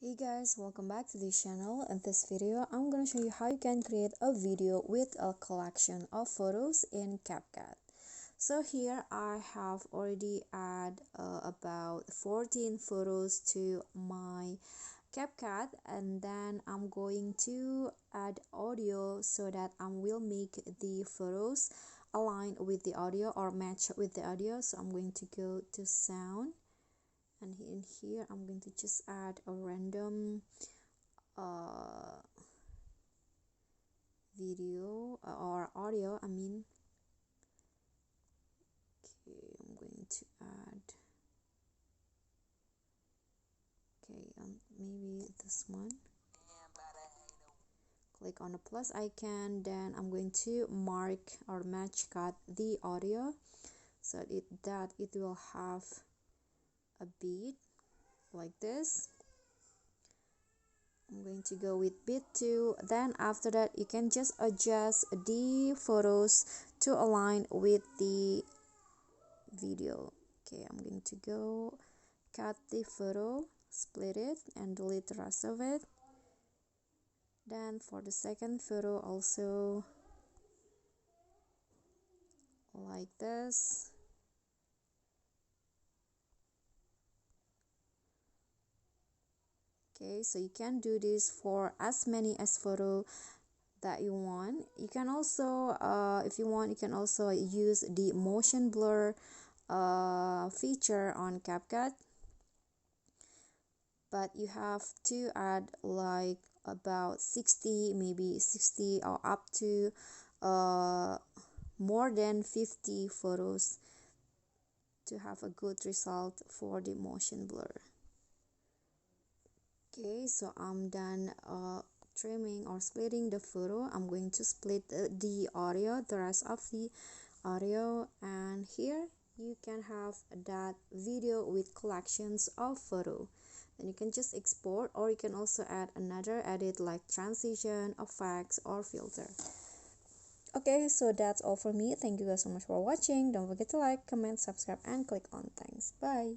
Hey guys, welcome back to this channel. In this video, I'm gonna show you how you can create a video with a collection of photos in CapCut. So here I have already add about 14 photos to my CapCut, and then I'm going to add audio so that I will make the photos align with the audio or match with the audio. So I'm going to go to sound, and in here I'm going to just add a random video or audio. Okay, I'm going to add, maybe this one. Click on the plus icon, then I'm going to mark or match cut the audio so that it will have a beat like this. I'm going to go with beat 2. Then after that you can just adjust the photos to align with the video. Okay, I'm going to go cut the photo, split it, and delete the rest of it. Then for the second photo also like this. Okay, so you can do this for as many as photo that you want. You can also if you want, you can also use the motion blur feature on CapCut, but you have to add like about 60, maybe 60 or up to more than 50 photos to have a good result for the motion blur. Okay, so I'm done trimming or splitting the photo. I'm going to split the audio, the rest of the audio, and here you can have that video with collections of photo. Then you can just export, or you can also add another edit like transition, effects, or filter. Okay, so that's all for me. Thank you guys so much for watching. Don't forget to like, comment, subscribe, and click on thanks. Bye.